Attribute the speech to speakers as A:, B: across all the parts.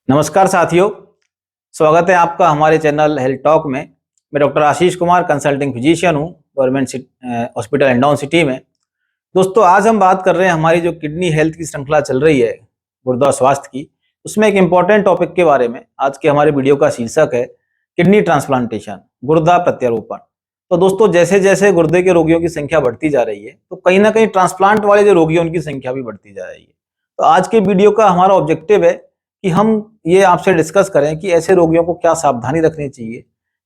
A: नमस्कार साथियों, स्वागत है आपका हमारे चैनल हेल्थ टॉक में। मैं doctor Ashish Kumar consulting physician हूँ गवर्नमेंट हॉस्पिटल हिंडौन सिटी में। दोस्तों, आज हम बात कर रहे हैं हमारी जो किडनी हेल्थ की श्रृंखला चल रही है गुर्दा स्वास्थ्य की, उसमें एक इम्पॉर्टेंट टॉपिक के बारे में। आज के हमारे वीडियो का शीर्षक है किडनी ट्रांसप्लांटेशन, गुर्दा प्रत्यारोपण। तो दोस्तों, जैसे जैसे गुर्दे के रोगियों की संख्या बढ़ती जा रही है, तो कहीं ना कहीं ट्रांसप्लांट वाले जो रोगी हैं उनकी संख्या भी बढ़ती जा रही है। तो आज के वीडियो का हमारा ऑब्जेक्टिव है कि हम ये आपसे डिस्कस करें कि ऐसे रोगियों को क्या सावधानी रखनी चाहिए,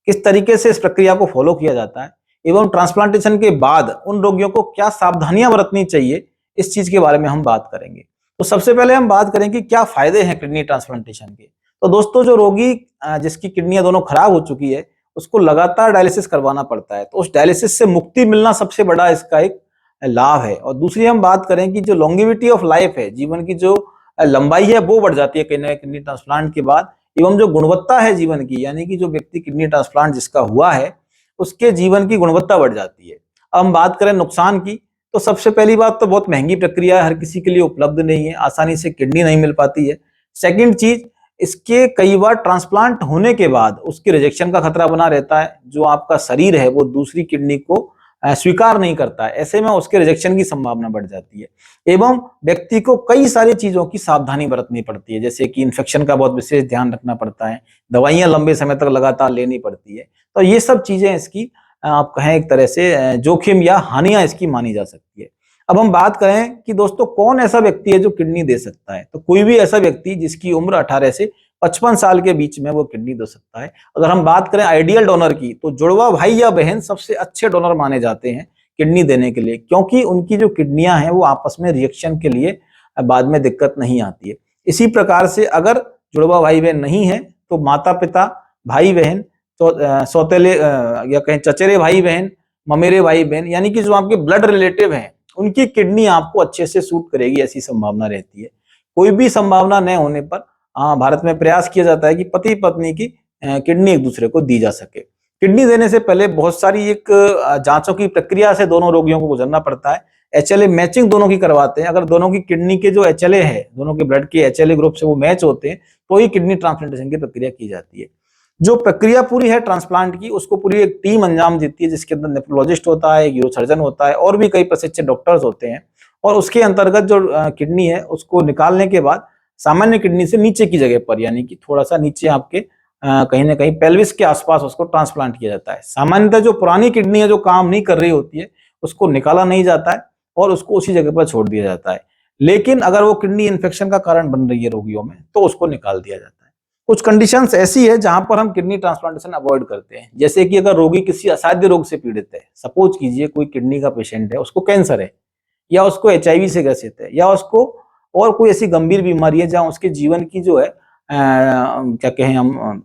A: किस तरीके से इस प्रक्रिया को फॉलो किया जाता है, एवं ट्रांसप्लांटेशन के बाद उन रोगियों को क्या सावधानियां बरतनी चाहिए, इस चीज के बारे में हम बात करेंगे। तो सबसे पहले हम बात करें कि क्या फायदे हैं किडनी ट्रांसप्लांटेशन के। तो दोस्तों, जो रोगी जिसकी किडनियां दोनों खराब हो चुकी है, उसको लगातार डायलिसिस करवाना पड़ता है। तो उस डायलिसिस से मुक्ति मिलना सबसे बड़ा इसका एक लाभ है। और दूसरी हम बात करें कि जो लॉन्गेविटी ऑफ लाइफ है, जीवन की जो लंबाई है, वो बढ़ जाती है किडनी ट्रांसप्लांट के बाद। एवं जो गुणवत्ता है जीवन की, यानी कि जो व्यक्ति किडनी ट्रांसप्लांट जिसका हुआ है उसके जीवन की गुणवत्ता बढ़ जाती है। अब हम बात करें नुकसान की, तो सबसे पहली बात तो बहुत महंगी प्रक्रिया है, हर किसी के लिए उपलब्ध नहीं है, आसानी से किडनी नहीं मिल पाती है। सेकंड चीज, इसके कई बार ट्रांसप्लांट होने के बाद उसके रिजेक्शन का खतरा बना रहता है। जो आपका शरीर है वो दूसरी किडनी को स्वीकार नहीं करता है, ऐसे में उसके रिजेक्शन की संभावना बढ़ जाती है। एवं व्यक्ति को कई सारी चीजों की सावधानी बरतनी पड़ती है, जैसे कि इन्फेक्शन का बहुत विशेष ध्यान रखना पड़ता है, दवाइयां लंबे समय तक लगातार लेनी पड़ती है। तो ये सब चीजें इसकी आप कहें एक तरह से जोखिम या हानियां इसकी मानी जा सकती है। अब हम बात करें कि दोस्तों, कौन ऐसा व्यक्ति है जो किडनी दे सकता है। तो कोई भी ऐसा व्यक्ति जिसकी उम्र 18 से 55 साल के बीच में वो किडनी दे सकता है। अगर हम बात करें आइडियल डोनर की, तो जुड़वा भाई या बहन सबसे अच्छे डोनर माने जाते हैं किडनी देने के लिए, क्योंकि उनकी जो किडनियां हैं वो आपस में रिएक्शन के लिए बाद में दिक्कत नहीं आती है। इसी प्रकार से अगर जुड़वा भाई बहन नहीं है, तो माता पिता, भाई बहन, तो सौतेले या कहें चचेरे भाई बहन, ममेरे भाई बहन, यानी कि जो आपके ब्लड रिलेटिव हैं, उनकी किडनी आपको अच्छे से सूट करेगी, ऐसी संभावना रहती है। कोई भी संभावना न होने पर भारत में प्रयास किया जाता है कि पति पत्नी की किडनी एक दूसरे को दी जा सके। किडनी देने से पहले बहुत सारी एक जांचों की प्रक्रिया से दोनों रोगियों को गुजरना पड़ता है। एचएलए मैचिंग दोनों की करवाते हैं। अगर दोनों की किडनी के जो एचएलए है, दोनों के ब्लड के एचएलए ग्रुप से वो मैच होते हैं, तो ही किडनी ट्रांसप्लांटेशन की प्रक्रिया की जाती है। जो प्रक्रिया पूरी है ट्रांसप्लांट की, उसको पूरी एक टीम अंजाम देती है, जिसके अंदर नेफ्रोलॉजिस्ट होता है, यूरोसर्जन होता है और भी कई प्रशिक्षित डॉक्टर्स होते हैं। और उसके अंतर्गत जो किडनी है उसको निकालने के बाद सामान्य किडनी से नीचे की जगह पर, यानी कि थोड़ा सा नीचे आपके कहीं ना कहीं पेल्विस के आसपास उसको ट्रांसप्लांट किया जाता है। सामान्यतः जो पुरानी किडनी है, जो काम नहीं कर रही होती है, उसको निकाला नहीं जाता है और उसको उसी जगह पर छोड़ दिया जाता है। लेकिन अगर वो किडनी इन्फेक्शन का कारण बन रही है रोगियों में, तो उसको निकाल दिया जाता है। कुछ कंडीशंस ऐसी है जहां पर हम किडनी ट्रांसप्लांटेशन अवॉइड करते हैं, जैसे कि अगर रोगी किसी असाध्य रोग से पीड़ित है, सपोज कीजिए कोई किडनी का पेशेंट है, उसको कैंसर है, या उसको एचआईवी से ग्रसित है, या उसको और कोई ऐसी गंभीर बीमारी है जहां उसके जीवन की जो है क्या कहें हम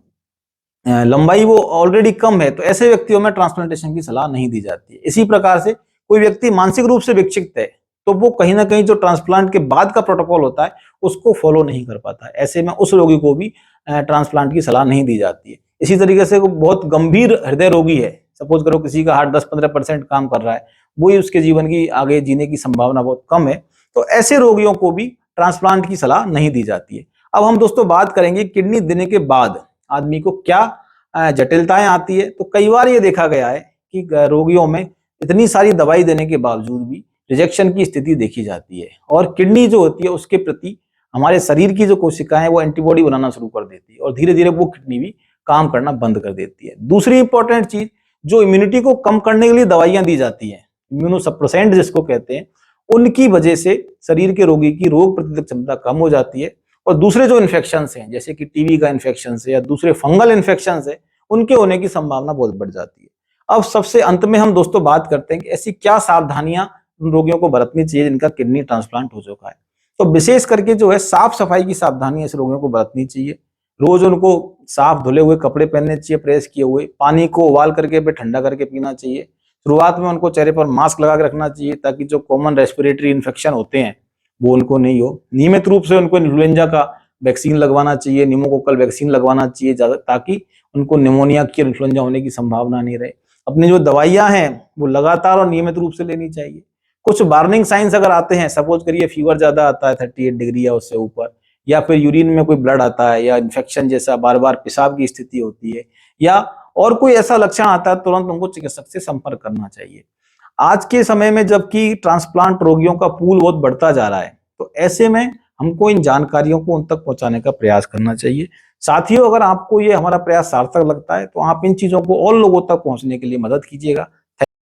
A: लंबाई वो ऑलरेडी कम है, तो ऐसे व्यक्तियों में ट्रांसप्लांटेशन की सलाह नहीं दी जाती है। इसी प्रकार से कोई व्यक्ति मानसिक रूप से विक्षिप्त है, तो वो कहीं ना कहीं जो ट्रांसप्लांट के बाद का प्रोटोकॉल होता है उसको फॉलो नहीं कर पाता है। ऐसे में उस रोगी को भी ट्रांसप्लांट की सलाह नहीं दी जाती है। इसी तरीके से बहुत गंभीर हृदय रोगी है, सपोज करो किसी का हार्ट 10-15% काम कर रहा है, वही उसके जीवन की आगे जीने की संभावना बहुत कम है, तो ऐसे रोगियों को भी ट्रांसप्लांट की सलाह नहीं दी जाती है। अब हम दोस्तों बात करेंगे किडनी देने के बाद आदमी को क्या जटिलताएं आती है। तो कई बार ये देखा गया है कि रोगियों में इतनी सारी दवाई देने के बावजूद भी रिजेक्शन की स्थिति देखी जाती है, और किडनी जो होती है उसके प्रति हमारे शरीर की जो कोशिकाएं वो एंटीबॉडी बनाना शुरू कर देती है, और धीरे धीरे वो किडनी भी काम करना बंद कर देती है। दूसरी इंपॉर्टेंट चीज, जो इम्यूनिटी को कम करने के लिए दवाइयां दी जाती हैं, इम्यूनोसप्रेसेंट जिसको कहते हैं, उनकी वजह से शरीर के रोगी की रोग प्रतिरोधक क्षमता कम हो जाती है, और दूसरे जो इन्फेक्शन हैं, जैसे कि टीबी का इन्फेक्शन है या दूसरे फंगल इन्फेक्शन है, उनके होने की संभावना बहुत बढ़ जाती है। अब सबसे अंत में हम दोस्तों बात करते हैं कि ऐसी क्या सावधानियां उन रोगियों को बरतनी चाहिए जिनका किडनी ट्रांसप्लांट हो चुका है। तो विशेष करके जो है साफ सफाई की सावधानी ऐसे रोगियों को बरतनी चाहिए। रोज उनको साफ धुले हुए कपड़े पहनने चाहिए, प्रेस किए हुए, पानी को उबाल करके फिर ठंडा करके पीना चाहिए। शुरुआत में उनको चेहरे पर मास्क लगा के रखना चाहिए, ताकि जो कॉमन रेस्पिरेटरी इन्फेक्शन होते हैं वो उनको नहीं हो। नियमित रूप से उनको इन्फ्लुएंजा का वैक्सीन लगवाना चाहिए, निमोकोकल वैक्सीन लगवाना चाहिए, ताकि उनको निमोनिया की इन्फ्लुएंजा होने की संभावना नहीं रहे। अपनी जो दवाइयां हैं वो लगातार और नियमित रूप से लेनी चाहिए। कुछ वार्निंग साइंस अगर आते हैं, सपोज करिए फीवर ज्यादा आता है 38 डिग्री या उससे ऊपर, या फिर यूरिन में कोई ब्लड आता है, या इन्फेक्शन जैसा बार बार पेशाब की स्थिति होती है, या और कोई ऐसा लक्षण आता है, तुरंत उनको चिकित्सक से संपर्क करना चाहिए। आज के समय में जबकि ट्रांसप्लांट रोगियों का पूल बहुत बढ़ता जा रहा है, तो ऐसे में हमको इन जानकारियों को उन तक पहुंचाने का प्रयास करना चाहिए। साथियों, अगर आपको ये हमारा प्रयास सार्थक लगता है तो आप इन चीजों को और लोगों तक पहुंचने के लिए मदद कीजिएगा।